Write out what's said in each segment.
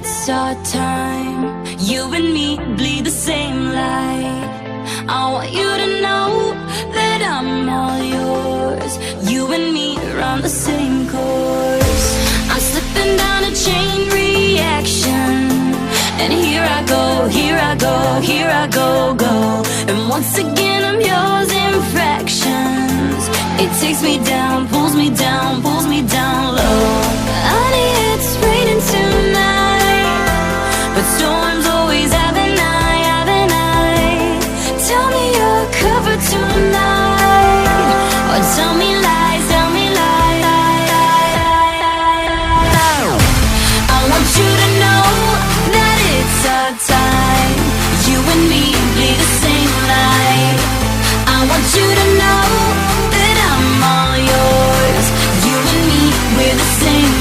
it's our time. You and me bleed the same light. I want you to know that I'm all yours. You and me run the same course. I'm slipping down a chain reaction, and here I go, here I go, here I go, go. And once again I'm yours in fractions. It takes me down, pulls me down, pulls me down low. Honey, it's raining tonight, but storms always have an eye, have an eye. Tell me you're covered tonight, or tell me lies, tell me lies. I want you to know that it's our time. You and me bleed the same light. I want you to know that I'm all yours. You and me, we're the same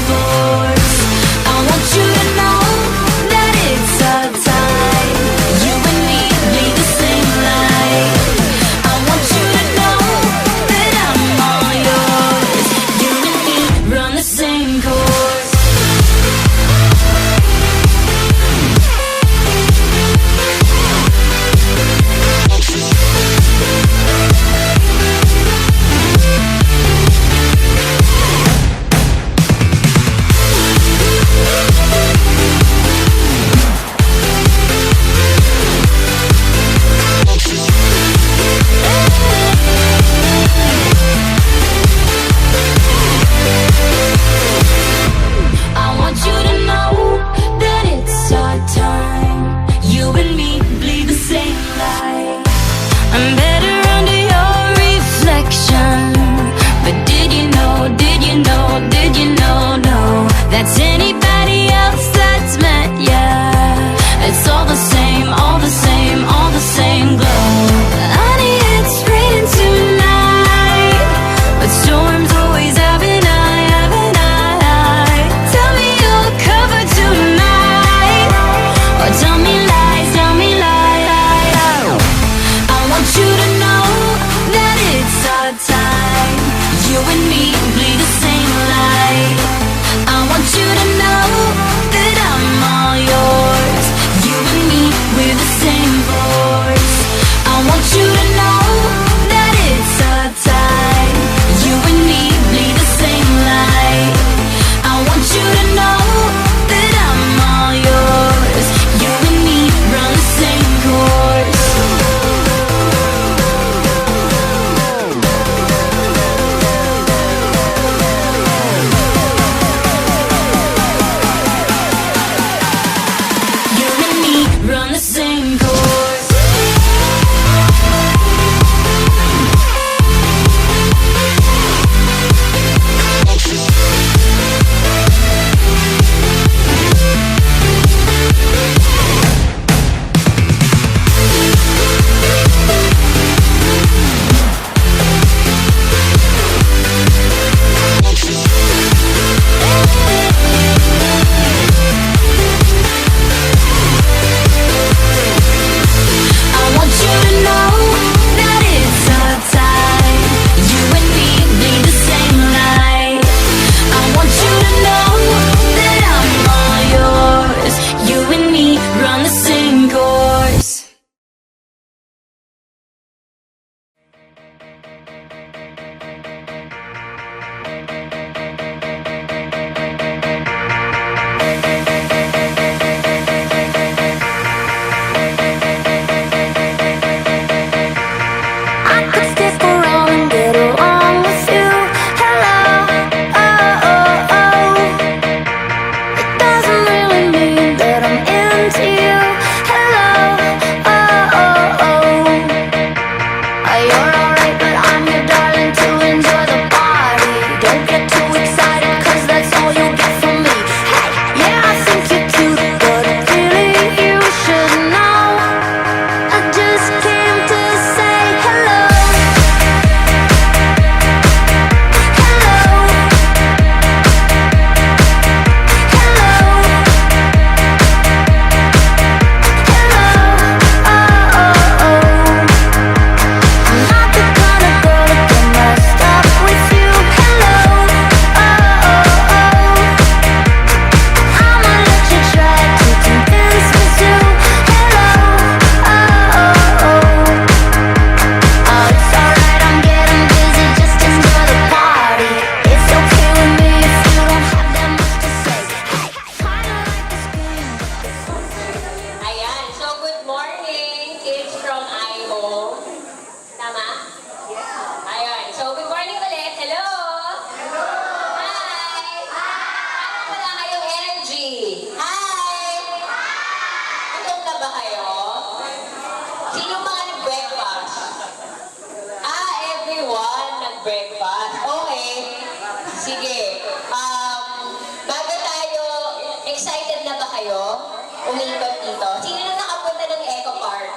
excited na ba kayo? Umikot dito. Sino nang nakapunta ng Eco Park?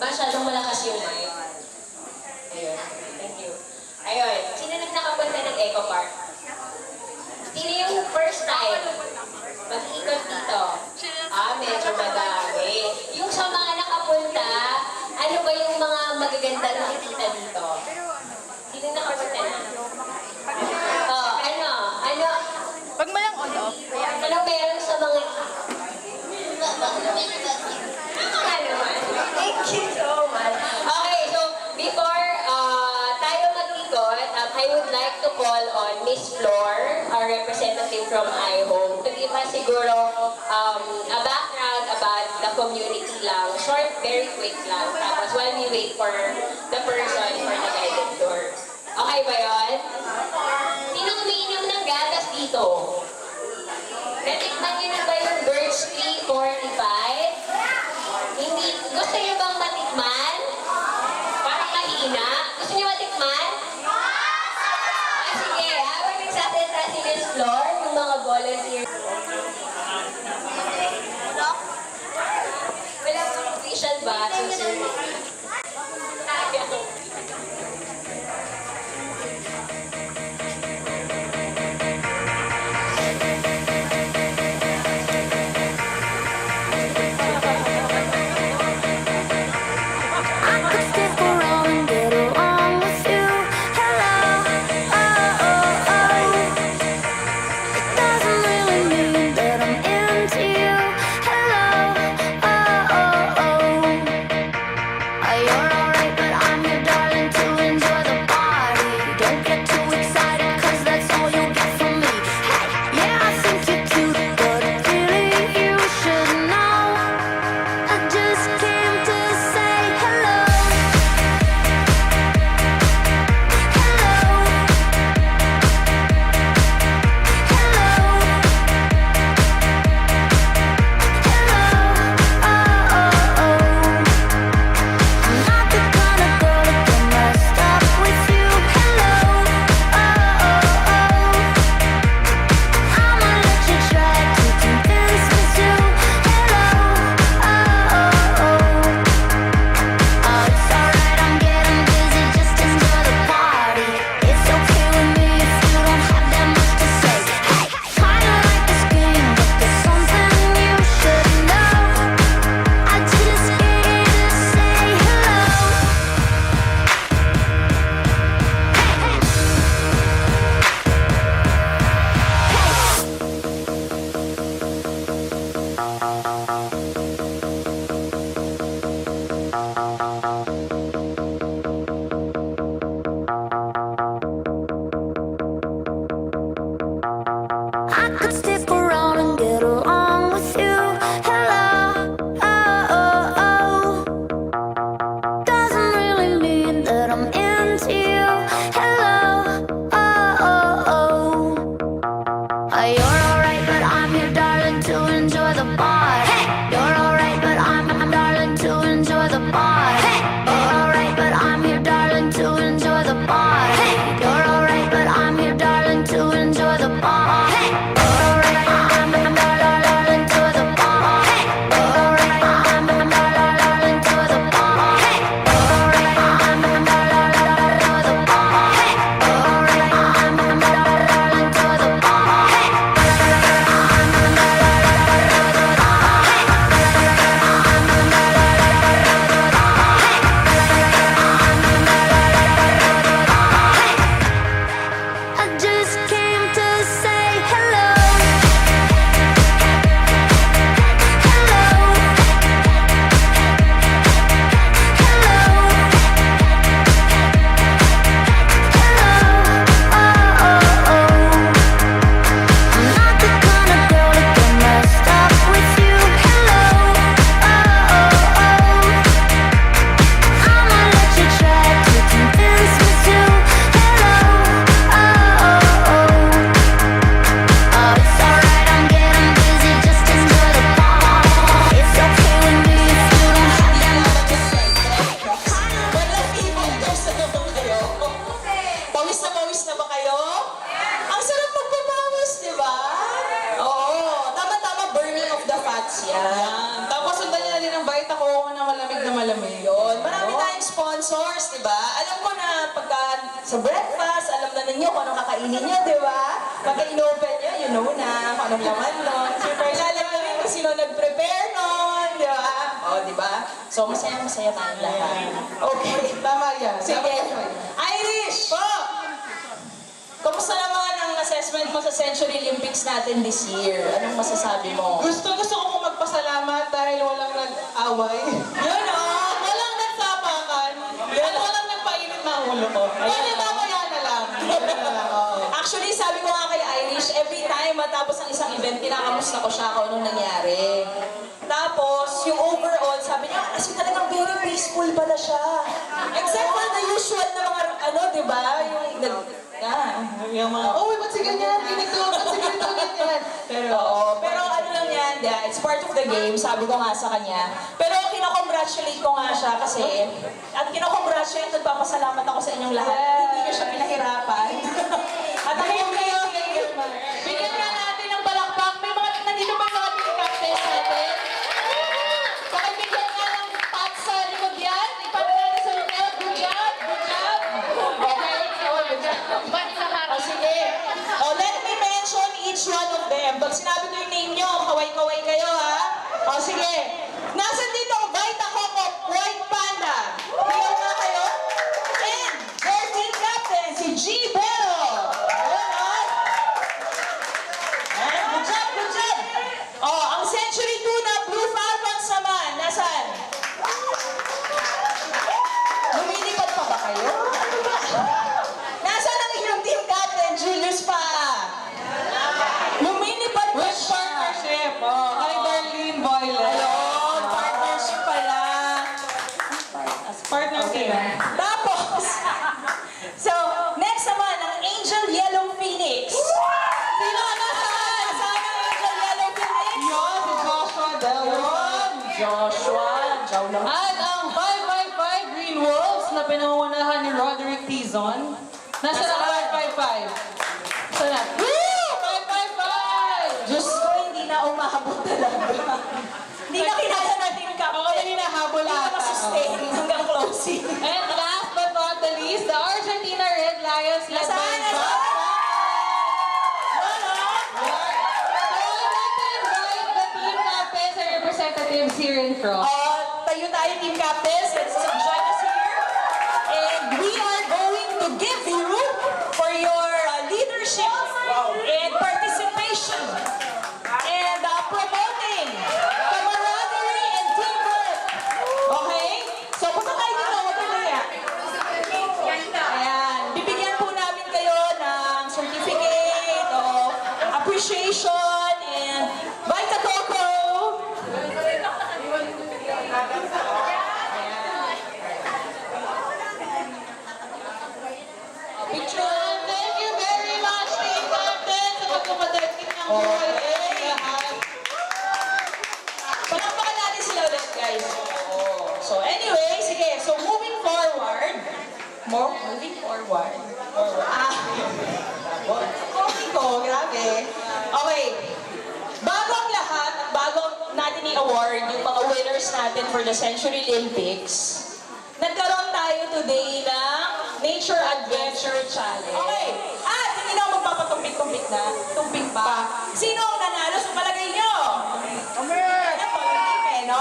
Masyadong malakas yung mic. Ayun. Thank you. Ayun. Sino nang nakapunta ng Eco Park? Sino yung first time mag-ikot dito? Medyo madami. Yung sa mga nakapunta, ano ba yung mga magagandang nakikita dito? Sino nakapunta na? Ano? Pag may ang on-off, Ano meron sa mga... Ano naman? Thank you so much. Okay, so before tayo mag-ikot, I would like to call on Miss Flor, our representative from iHome, to give us siguro a background about the community lang. Short, very quick lang. Tapos while we wait for the person for the guided tour. Okay ba yun? Sinong umiinom ng gatas dito? Natikman niyo na ba yung Birch Tree 45? Hindi. Gusto niyo bang matikman? Parang mahina. Gusto niyo matikman? Sige. Habang nagsasalita si Miss Flor, yung mga volunteers. Wala pang official ba? shots. Yan. Tapos sundan niya na din ang Vita Coco na malamig na malamig. Yun. Marami tayong sponsors, di ba? Alam ko na pagka sa breakfast, alam na ninyo kung anong kakainin nyo, di ba? Pagka in-open nyo, you know na kung anong laman nun. Super lalagay kung sino nag-prepare nun, di ba? O, di ba? So, masaya-masaya tayong lahat. Okay. Tama yan. Sige. Irish! Po! Kamusta naman ang assessment mo sa Century Olympics natin this year? Anong masasabi mo? Gusto ko magpasalamat dahil walang nag-away. Yun o! Walang nagsapakan. At walang nagpainit ng ulo ko. Pwede mamaya na lang. Actually, sabi ko nga kay Irish, every time matapos ang isang event, kinakamusta ko siya kung anong nangyari. Tapos, yung overall, sabi niya, kasi talagang very peaceful pala siya. Except for the usual na mga, ano, di ba? Yung mga, oh, ba't si ganyan? Ganito, ba't si ganito, ganyan? Pero ano lang yan, it's part of the game, sabi ko nga sa kanya. Pero kinakongratulate ko nga siya kasi, at kinakongratulate, nagpapasalamat ako sa inyong lahat. Hindi niyo siya pinahirapan. At ako yung kayo, Bigyan nga natin ng palakpak. May mga nandito ba sa ating captains natin? Pakibigyan nga ng pat sa likod yan. Ipat natin sa likod. Good job. Good job. Okay. Good job. Pat sa harap. O sige. O, let me mention each one of them. Pag sinabi ko yung name nyo, kaway-kaway kayo ha. O sige. Nasaan dito ang Vita Coco White Panda? Hiyaw nga kayo. And their team captain, si G. Bello. Ayan ha. Ayan, good job, good job. O, ang Century 2 na Blue Falcons naman. Nasaan? Lumilipad pa ba kayo? Ano ba? Nasaan ang inyong team captain, Julius pa? Lumilipad pa With siya. partnership. Oh, kay Darlene Boyle. Ayun, partnership pala. Partnership. Tapos, so, next naman, ang Angel Yellow Phoenix. Sino ka nasaan? Nasaan ang Angel Yellow Phoenix? Yun, si Joshua Del. Yun, Joshua. Jow lang. At ang 555 Green Wolves na pinangunahan ni Roderick Tizon. Nasa na 555? Saan na? Woo! 555! Diyos ko, hindi na umahabot talaga. Hindi na kinaya natin yung captain. Oo, hindi nahabol Hindi na ata. masustain hanggang closing. And last but not the least, the Argentina Red Lions led by Nasaan? Joshua. Wala. So I'd like to invite the team captains and representatives here in front. Tayo tayo, team captains. Let's join us here. And we are going to give you for your leadership and participation and promoting camaraderie and teamwork. Okay? So, punta tayo dito. Huwag ka naya. Ayan. Bibigyan po namin kayo ng certificate of appreciation and Vita Coco. Picture. Thank you very much, team captains, sa pagkapadating ng buhay. Palakpakan natin sila ulit, guys. So anyway, sige. So moving forward. Moving forward. Coffee ko, grabe. Okay. Bago ang lahat, bago natin i-award yung mga winners natin for the Century Olympics, nagkaroon tayo today ng Nature Adventure Challenge. Okay. At hindi na ako magpapatumpik-tumpik na. Tumpik pa. Sino ang nanalo sa palagay nyo? No?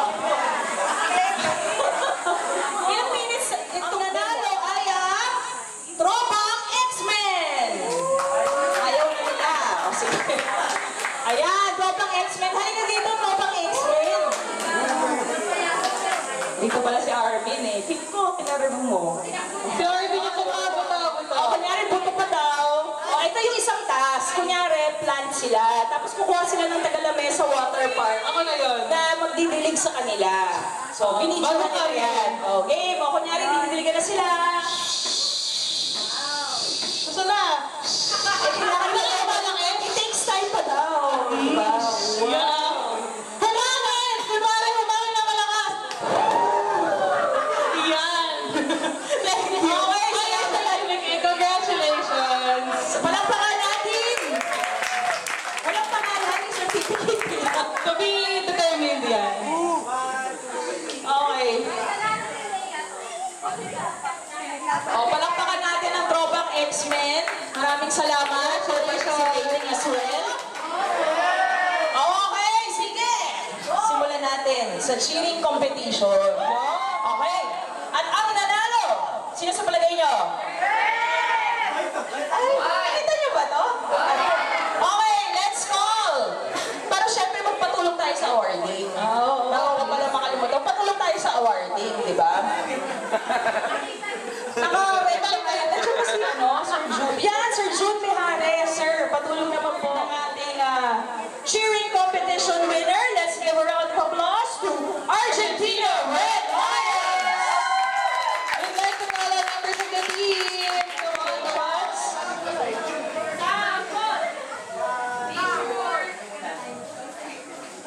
Ilang minutes ito nanalo ay ang Tropang X-Men! Ayaw na nila. O, sige. Ayan, Tropang X-Men. Halika dito, Tropang X-Men. Dito pala si Arvin eh. Tip ko, pinarabong mo. Si Arvin yung kumabot-abot. O, kunyari, buto pa daw. O, ito yung isang task. Kunyari, plant sila. Tapos kukuha sila ng Tagalamesa Water Park. Ako na yun. Na magdidilig sa kanila. So, binidyo bago na ka nila yan. O, game. O, kunyari, didiligan na sila. Gusto na. Eh, kailangan na it takes time pa daw. Diba? Wow. Humangin! Si Mare, humangin na malakas! Yan! Okay, Congratulations! palakpakan natin! Palakpakan natin yung certificate nila. To be determined yan. Okay. Palakpakan natin ang Throwback X-Men. Maraming salamat for participating as well. Okay, sige. Simulan natin sa cheering competition. Okay. At ang nanalo, sino sa palagay nyo? Ay, nakita nyo ba to? Okay, let's call. Pero syempre magpatulong tayo sa awarding. Bago ko pala makalimutan, patulong tayo sa awarding, di ba? Naka-red lang tayo. Nandiyan ba si Sir June? Yan, Sir June Mijares, sir. Patulong naman po ang ating cheering competition winner. Let's give a round of applause to Argentina Red Lions! We'd like to call on members of the team. Come on, Pats.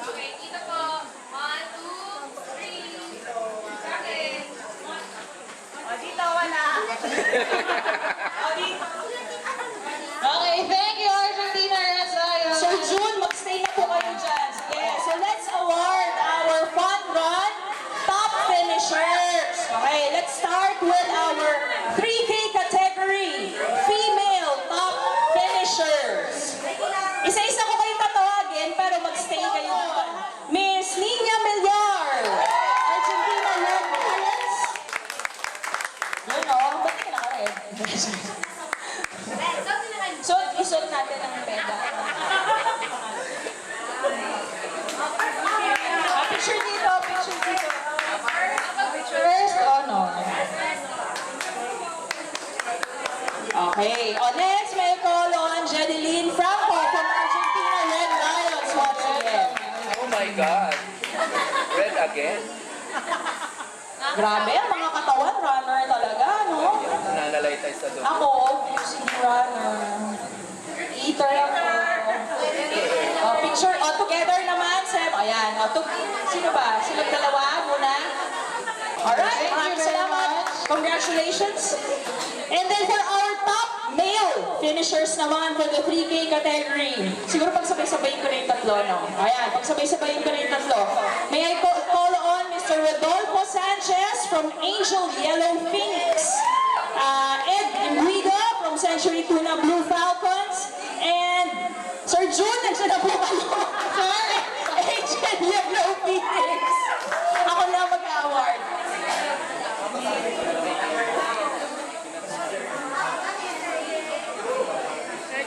Okay, dito po. 1, 2, 3. Okay. Okay, thank you, Argentina Red Lions. Sir June, magstay na po kayo dyan. Sige, so let's award our fun run top finishers. Okay, let's start with our 3K category, female top finishers. Isa-isa ko kayo tatawagin, pero magstay kayo doon. Miss Nina Mellar, Argentina Red Lions. Yun o, ba't ka naka-red? So, isuot natin ang peda. Picture dito, picture dito. First, no. Okay, next, may call on Jedeline Franco from Argentina Red Lions once again. Oh my God. Red again? Grabe, ang mga katawan, runner talaga, no? Nanalay tayo sa dugo. Ako, using runner. Eater ako. Picture, together naman, Sam. Ayan, sino ba? Sino dalawa muna? Alright, maraming salamat. Congratulations. And then for our top male finishers naman for the 3K category. Siguro pagsabay-sabayin ko na yung tatlo, no? Ayan, pagsabay-sabayin ko na yung tatlo. May I call on Mr. Rodolfo Sanchez from Angel Yellow Phoenix. Ed Imbriga from Century Tuna Blue Falcons. And Sir June, nandiyan na po kayo. Sorry, Angel Yellow Phoenix. Ako na mag-award.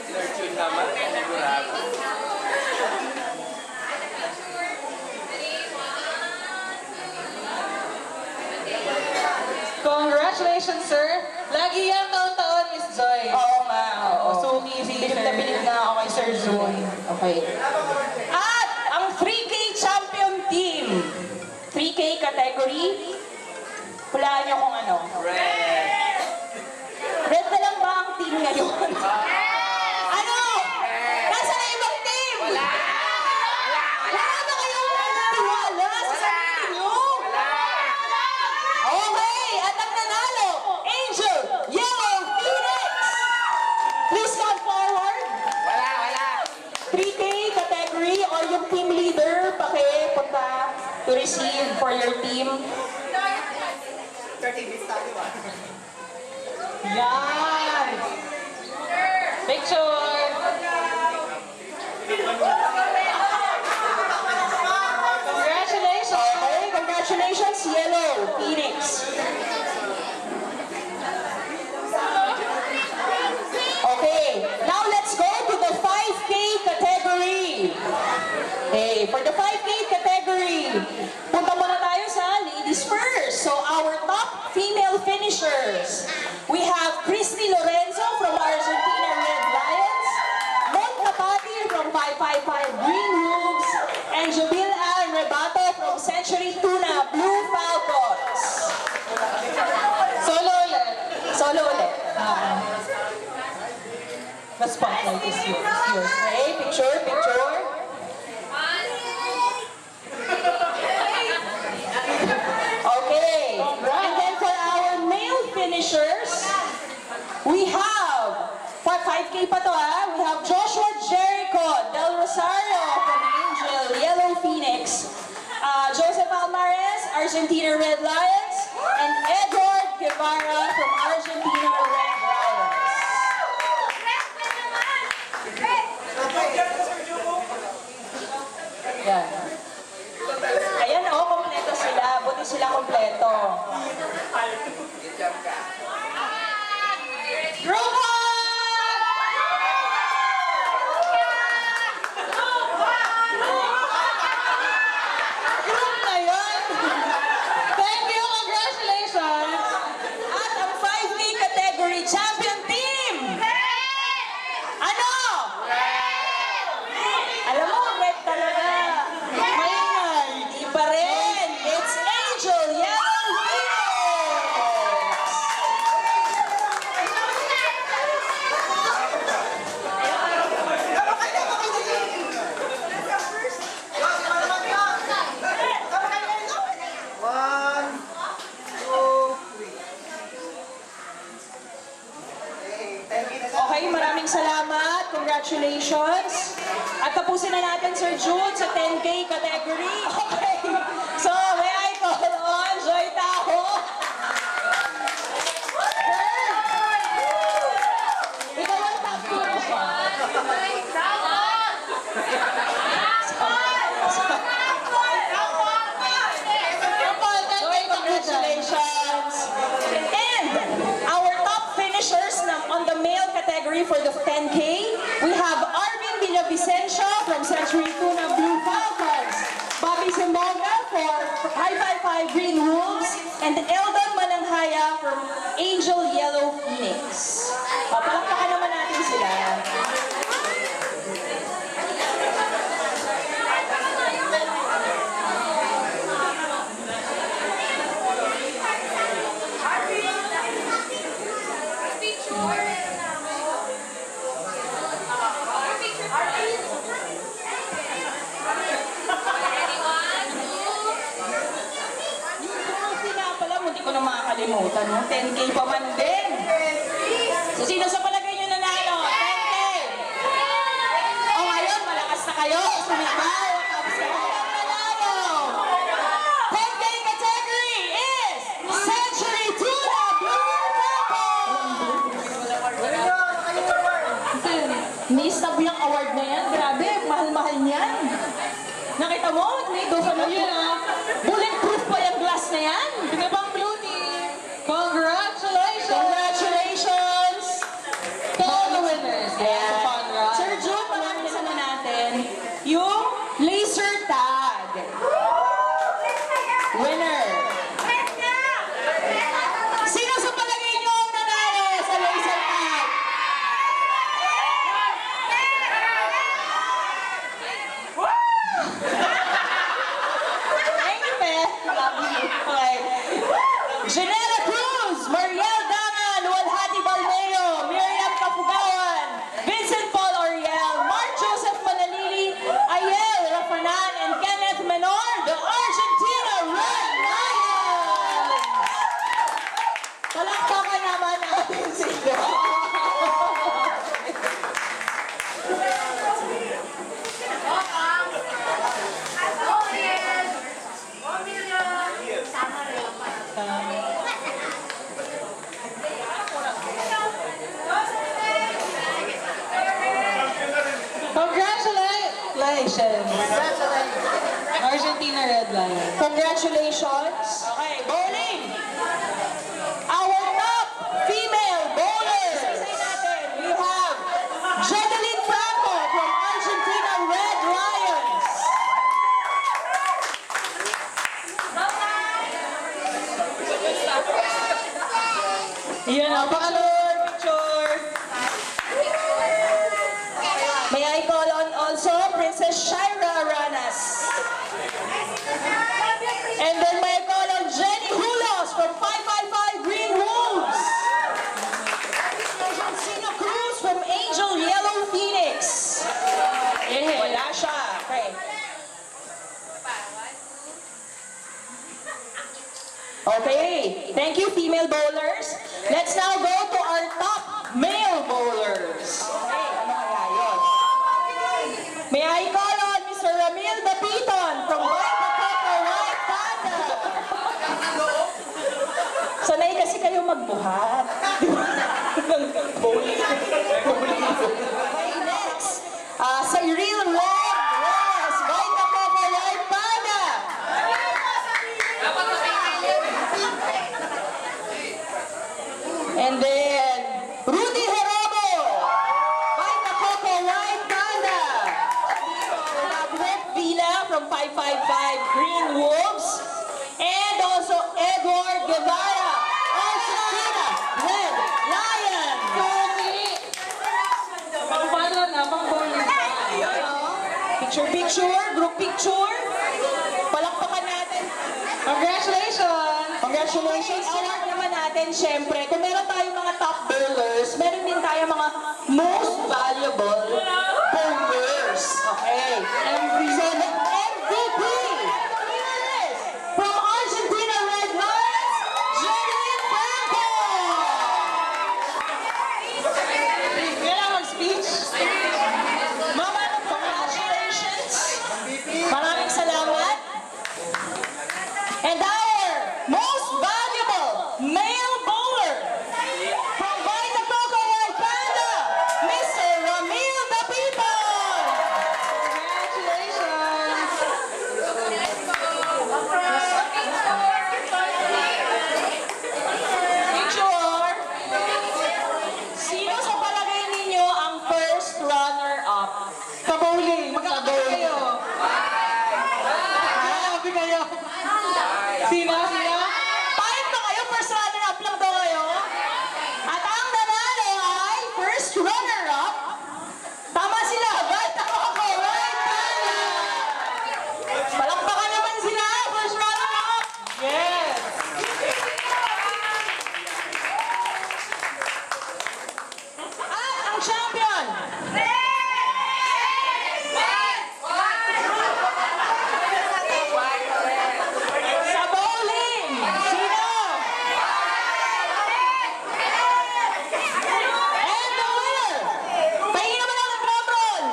Sir June naman, sigurado. Congratulations, sir. Lagi yan taon-taon, Miss Joy. Oo nga, oo. Suki, bilib na bilib na ako kay Sir June. Okay. At ang 3K champion team. 3K category. Hulaan niyo kung ano. Red. Red na lang ba ang team ngayon? Ano? Nasa na ibang team? Wala na kayong tiwala sa sarili niyo? Okay, at ang nanalo, Angel Yellow Phoenix. Please come forward. Wala. 3K category or yung team leader, pakipunta to receive for your team. Yan! Picture! Congratulations! Okay, congratulations, Yellow Phoenix. Okay, now let's go to the 5K category. Okay, for the 5K category, punta muna tayo sa ladies first. So our top female finishers, we have Christy Lorenzo from Argentina Red Lions, Mon Kapati from 555 Green Wolves, and Jubil Al Rebato from Century Tuna Blue Falcons. Solo ulit. Solo ulit. The spotlight is yours. Okay, picture. Okay. And then for our male finishers, we have, 5K pa to We have Joshua Jericho Del Rosario from Angel Yellow Phoenix, Joseph Almares, Argentina Red Lions, and Edward Guevara from Argentina Red Lions. Yan. Ayan, kompleto sila. Buti sila kompleto. Group 1! Group na yun. Thank you, congratulations. At ang 5K category champion team. Ano? Alam mo, red talaga. Maynard, di pa rin. It's Angel Yellow Phoenix. Okay, maraming salamat. Congratulations. At tapusin na natin, Sir Jude, sa 10K category. Okay. So, may I call on Joy Taho? Ikaw ang top 2 siya. Joy, congratulations. And our top finishers on the male category for the 10K, we have Arvin Villavicencio from Century Tuna Blue Falcons, Bobby Simonga for High 55 Green Wolves, and Eldon Mananghaya from Angel Yellow Phoenix. Palakpakan naman natin sila. Hindi ko na makakalimutan, no? 10K pa man din. So, sino sa palagay nyo nanalo? 10K! O ngayon, malakas na kayo. Sumibaw. Tapos kayo ang nanalo. 10K category is Century Tuna Blue Falcons! Ni-stab yung award na yan. Grabe, mahal-mahal niyan. Nakita mo? Nigo ka na yun, ah. Bulletproof pa yung glass na yan. Tingnan bang blue team? Congratulations! Congratulations! To all the winners. Yeah. Sir Jude, pagkakalisan na natin yung laser tag. Winner! Sino sa palagay nyo ang nanalo sa laser tag? Thank you, Pe. Love you. Okay. Janela Cruz, Mariel Dangan, Walhati Balmeo, Miriam Kapugawan, Vincent Paul Oriel, Mark Joseph Manalili, Ayel Rafanan, and Kenneth Menor, the Argentina Red Lions! Palakpakan naman natin sila. Congratulations! Argentina Red Lions. Congratulations! Okay, bowling! Our top female bowlers! Say natin, we have Jedeline Franco from Argentina Red Lions. Yan ang pangalawang picture. May I call on also Princess Shaira Aranas. And then may I call on Jenny Hulos from 555 Green Wolves. Sino Cruz from Angel Yellow Phoenix. Wala siya. Okay. Okay. Thank you, female bowlers. Let's now go to our top male bowlers. Okay, ano kaya yun? May I call on Mr. Ramil Dapiton from buhat. Di ba? Bowling. Okay, next. Sa real red, yes, Vita Coco White Panda. And then, Rudy Herobo, Vita Coco White Panda. Rick Villa from 555 Green Wolves. And also Edward Guevara, Argentina Red Lion. Paano na? Pang-bowling. Picture, group picture. Palakpakan natin. Congratulations! Congratulations. Award naman natin, syempre. Kung meron tayong mga top bowlers, meron din tayong mga most valuable bowlers. Okay. So, the MVP is from Argentina Red Lions, Jenny Franco. Kailangan mag-speech. Mama, congratulations. Maraming salamat. And our most valuable male bowler from Vita Coco White Panda, Mr. Ramil Dapipon. Congratulations! Picture. Sino sa palagay ninyo ang first runner-up? Sa-bowling. Magkakatabi kayo. Magkakatabi kayo. Sino? Pahit ba kayo? First runner-up lang daw kayo? At ang nanalo ay first runner-up. Tama sila. Vita Coco White Panda. Palakpakan naman sila. First runner-up. Yes! At ang champion. Sa bowling. Sino? And the winner. Pahingin naman ang drum roll.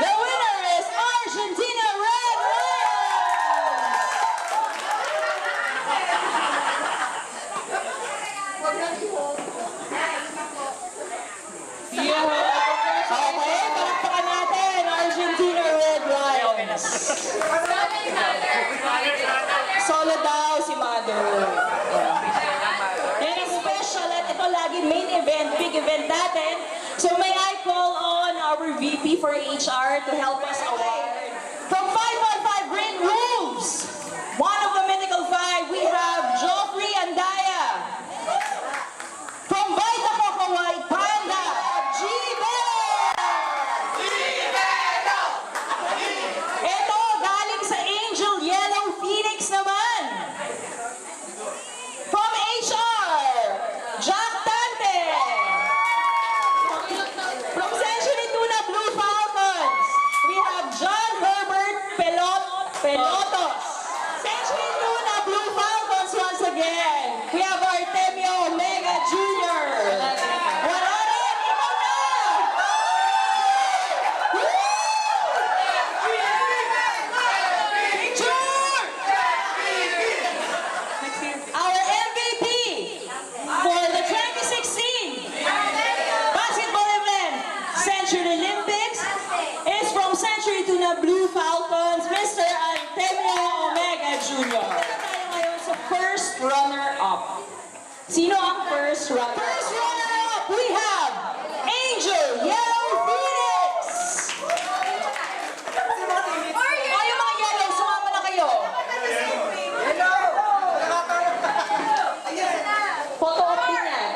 The winner is Argentina Red Lions. Yeah! Okay, palakpakan natin, Argentina Red Lions. Solo daw si Mother. Yan ang special at ito lagi main event, big event natin. So may I call on our VP for HR to help us award. From 515 Green Wolves, one of the mythical five, we have Joffrey Andaya. From Vita Coco White Panda, G. Ito, galing sa Angel Yellow Phoenix naman. From HR, Jack Tante. From Century Tuna Blue Falcons, we have John Herbert Pelotos. Century Tuna Blue Falcons once again. We have Artemio Omega Jr. Wala rin, ikaw na! Picture! Our MVP for the 2016 basketball event, Century Olympics, is from Century Tuna Blue Falcons, Mr. Artemio Omega Jr. Tayo ngayon sa first runner-up. Sino ang first runner-up? First runner-up, we have Angel Yellow Phoenix! Oh, yung mga yellow, sumama na kayo. Photo op din yan.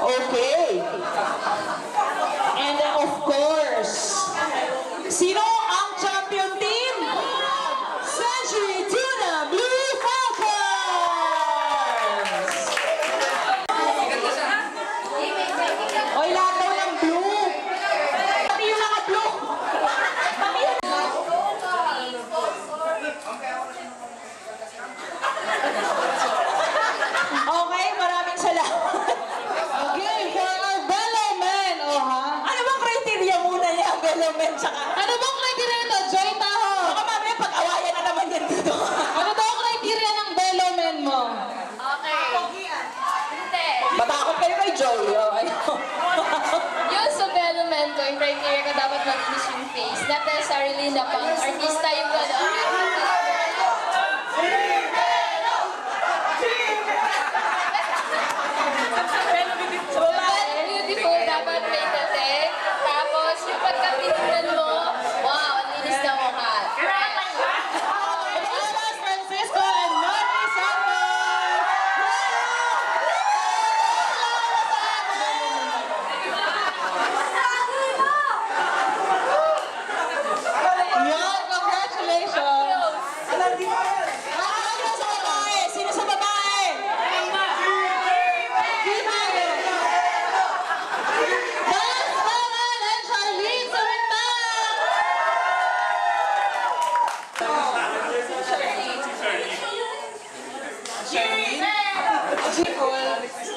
Okay. And then of course, sino ang champion team? Century Tuna Chloe. Oh, ayun. Yung supplement ko, yung criteria ko dapat malinis yung face. Not necessarily na pang artista yung beautiful, dapat may tete. Tapos yung pagkapinunan mo, wow, ang linis na mukha. Alas Francisco and Noni Santos! Yan, congratulations! Ano sa babae? Sino sa babae? Dance Naman and Charlene Sumintang!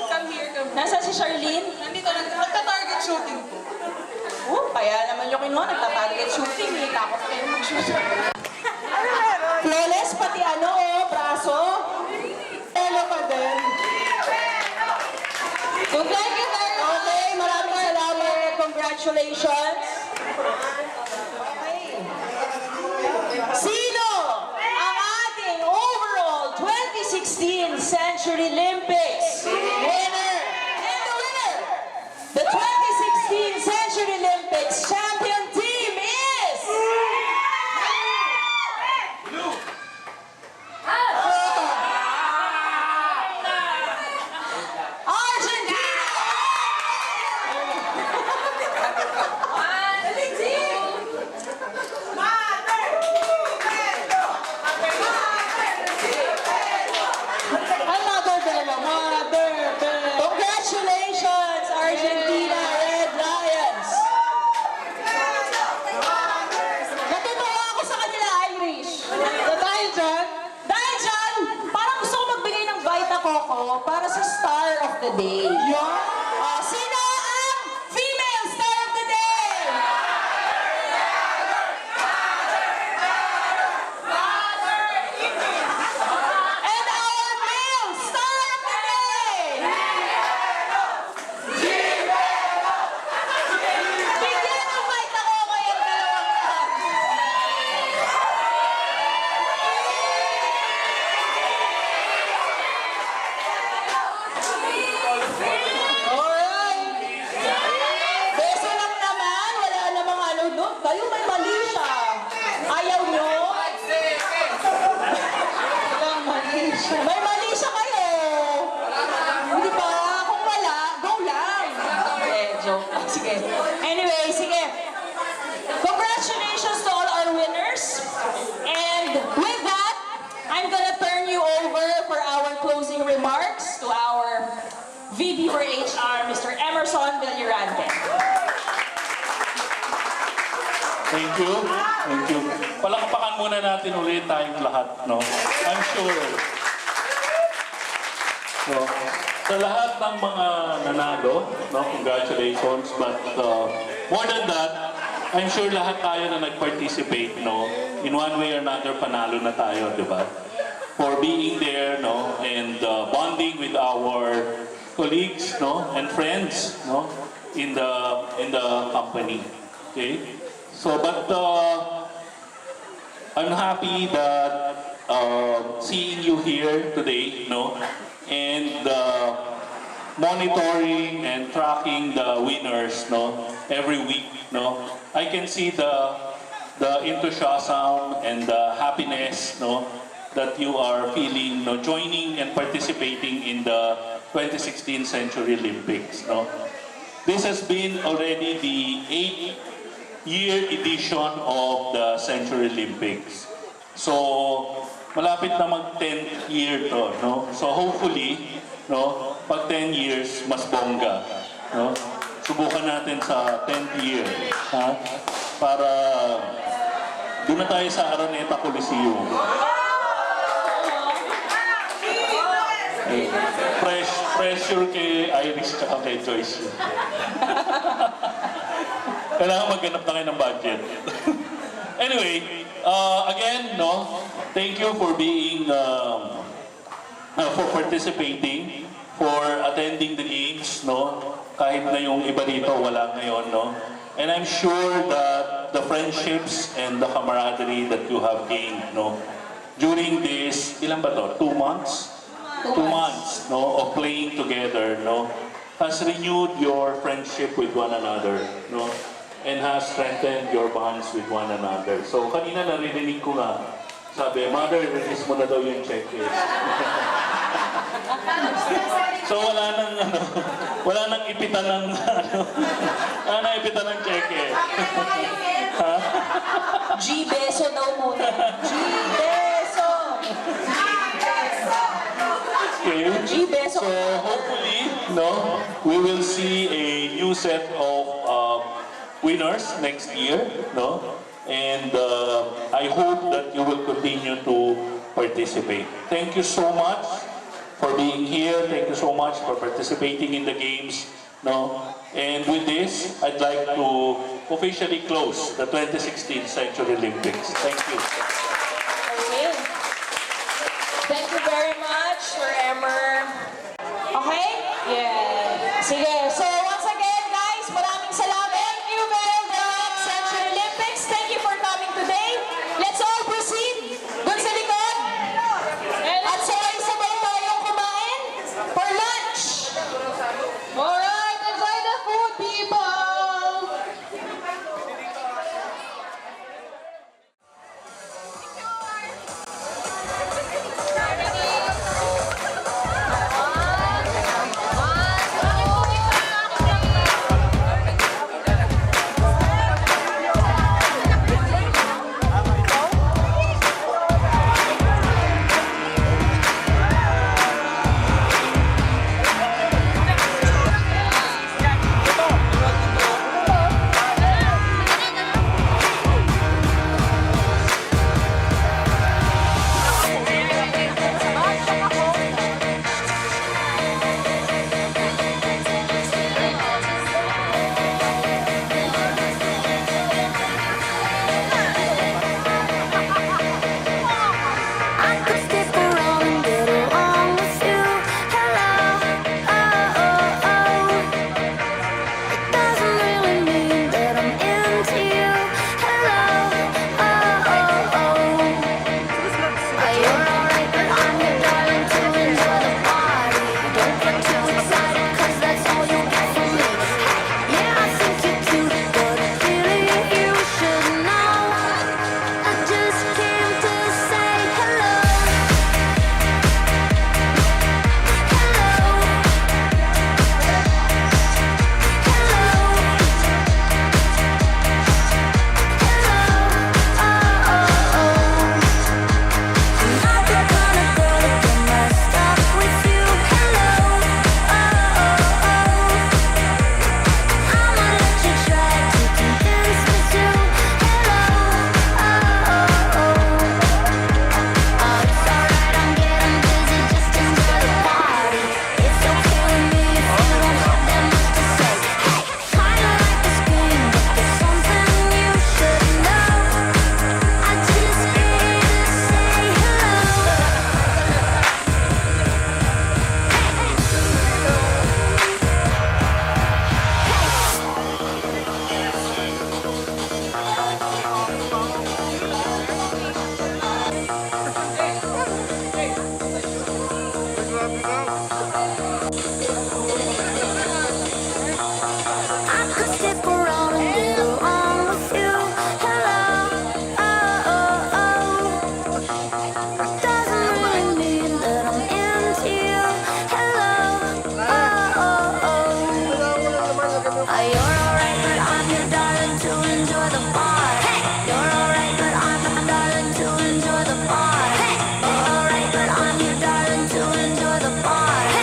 Come here, come. Nasaan si Charlene? Nandito, nagta-target shooting po. Oh, kaya naman yung kinuha, nagta-target shooting. Eh. Takot kayo mag-shoot. Flawless, pati ano, oh, braso. Hello pa din. So, thank you very much. Okay, maraming salamat. Congratulations. Okay. Sino ang ating overall 2016 Century Olympics winner? And the winner, the 2016 Century Olympics champion team is... Another bell, mother bell. Congratulations, Argentina Red Lions. Natutuwa ako sa kanila, Irish. Dahil dyan, parang gusto ko magbigay ng Vita Coco para sa Star of the Day. Sino ang female Star of the Day? And our male Star of the Day! Bigyan ng Vita Coco yung dalawang yan. Alright. Beso lang naman, wala namang ano doon. Kayo may mali siya. Ayaw nyo? Walang mali siya. May mali siya kayo. Hindi ba? Kung wala, go lang. Joke. Sige. Anyway, sige. Congratulations to all our winners. And with that, I'm gonna turn you over for our closing remarks to our VP for HR, Mr. Emerson Villorante. Thank you. Thank you. Palakpakan muna natin ulit tayong lahat, no? I'm sure. So, sa lahat ng mga nanalo, no, congratulations. But more than that, I'm sure lahat tayo na nag-participate, no, in one way or another, panalo na tayo, di ba? For being there, no, and bonding with our colleagues, no, and friends, no, in the company. Okay. So, but I'm happy that seeing you here today, no, and monitoring and tracking the winners, no, every week, no. I can see the enthusiasm and the happiness, no, that you are feeling, no, joining and participating in the 2016 Century Olympics, no. This has been already the 8th-year edition of the Century Olympics. So, malapit na mag-10th year to, no? So, hopefully, no, pag 10 years, mas bongga, no? Subukan natin sa 10th year, ha? Para doon na tayo sa Araneta Coliseum. Pressure kay Iris at kay Joyce. Kailangan maghanap na kayo ng budget. Anyway, again, no, thank you for being, for participating for attending the games, no? Kahit na yung iba dito wala ngayon, no? And I'm sure that the friendships and the camaraderie that you have gained, no? During this, ilan ba to? 2 months? 2 months, no? Of playing together, no? Has renewed your friendship with one another, no? And has strengthened your bonds with one another. So kanina narinig ko nga, sabi, Mother, release mo na daw yung checklist. So wala nang ipitan ng wala nang ipitan ng cheque. Ha? G-Beso daw muna. G-Beso! Okay. G-Beso. So hopefully, no, we will see a new set of winners next year, no? And I hope that you will continue to participate. Thank you so much for being here. Thank you so much for participating in the games. No? And with this, I'd like to officially close the 2016 Century Olympics. Thank you. Okay. Thank you very much, Sir Emmer. Okay? Yeah. Sige. So, once again, guys, maraming salamat. Thank you very much, Century Olympics. Thank you for coming today. Let's all proceed. Dun sa likod. At sabay-sabay tayong kumain for lunch. Alright, enjoy the food, people! I could stick around and get along with you. Hello, oh, oh, oh. It doesn't really mean that I'm into you. Hello, oh, oh, oh. You're alright, but I'm your darling to enjoy the party. Don't get too excited, 'cause that's all you get from me. Yeah, I think you're cute, but really you should know. I just came to say hello. I could stick around and get along with you. Hello, oh, oh, oh. Doesn't really mean that I'm into you. Hello, oh, oh, oh. You're alright, but I'm your darling to enjoy the party. You're alright, but I'm your darling to enjoy the party. You're alright, but I'm your darling to enjoy the party.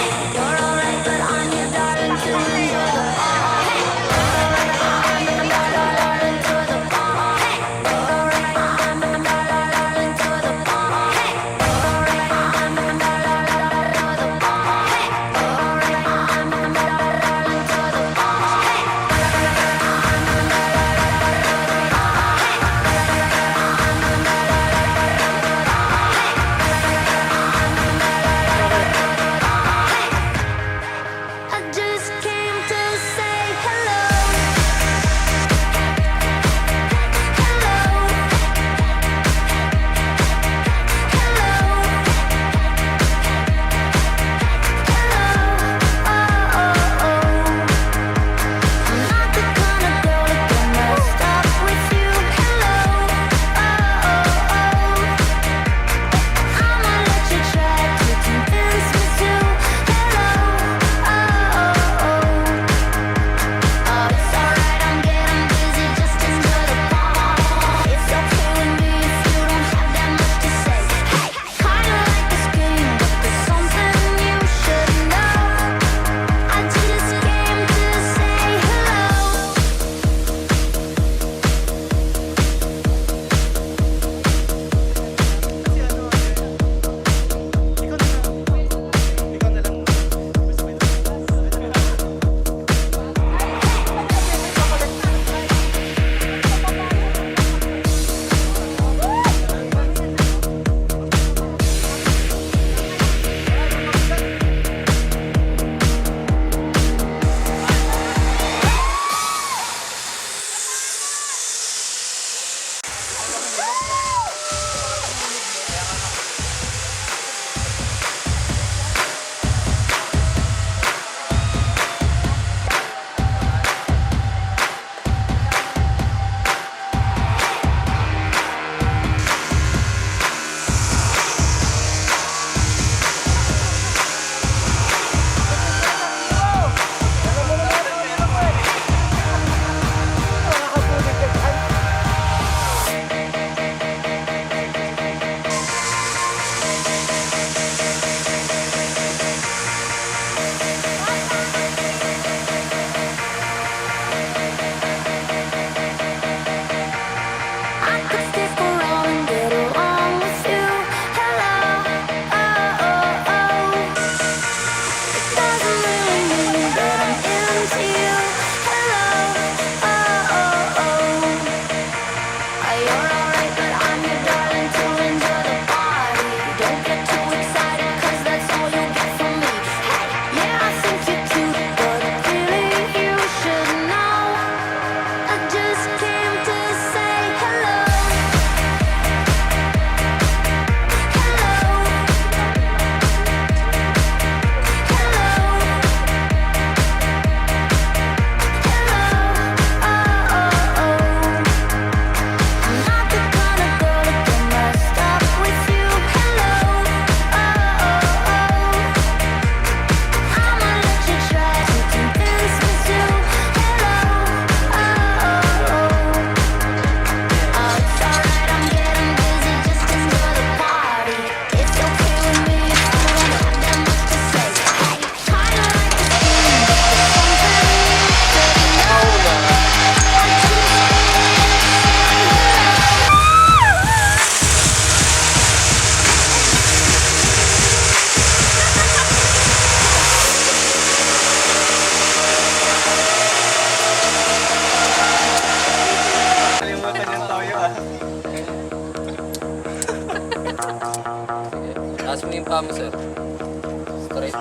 Oh,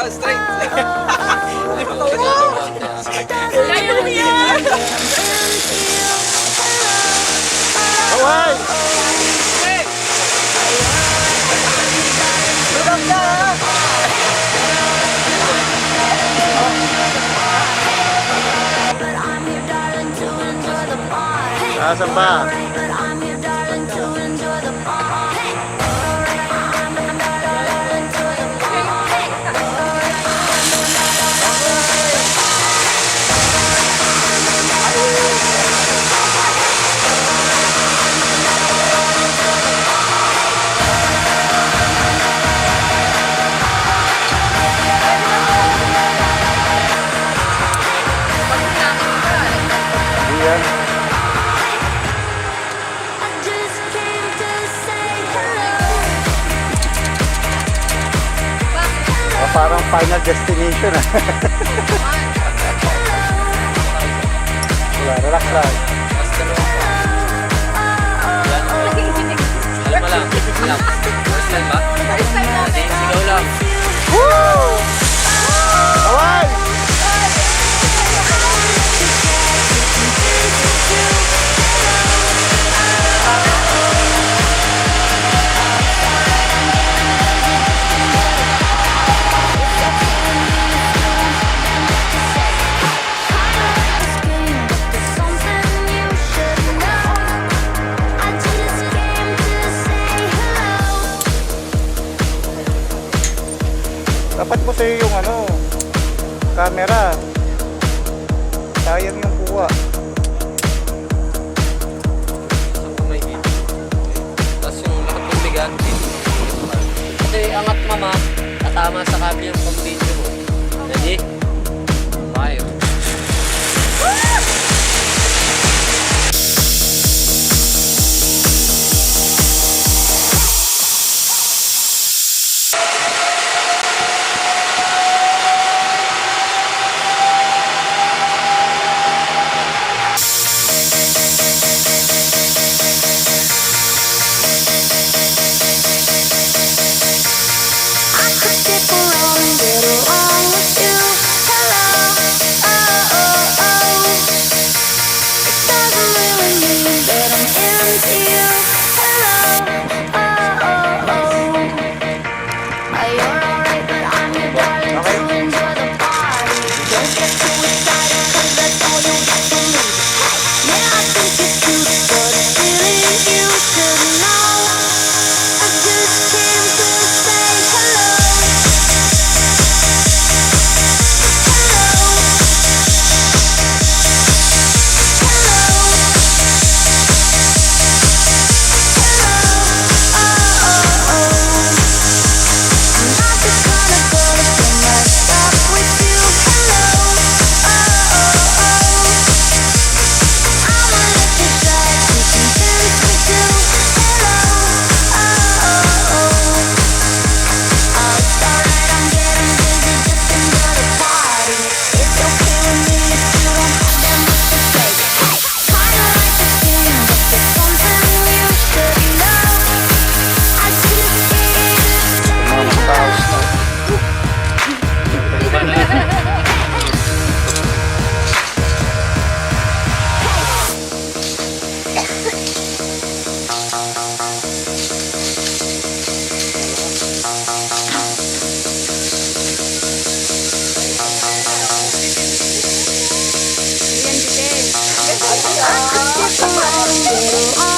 straight. Nasaan ba? Yan. I just came to say hello. Parang final destination ah. Wala, relax lang. Alam mo lang. First time ba? First time namin. Sigaw lang. Away! Dapat mo sa'yo yung ano, camera. Sayang yung kuha. May tapos yung lahat ng bigat. Kasi angat mama, tatama sa kable yung pang-video mo. Ready? Fire. I could stick around and get along with you. Hello, oh, oh, oh. It doesn't really mean that I'm into you. Hello, oh, oh, oh. You're alright, but I'm your darling to enjoy the party. Don't get too excited, 'cause that's all you get from me. Hey, yeah, I think you're cute, but a feeling you should know. I just came to say hello. I could stick around and get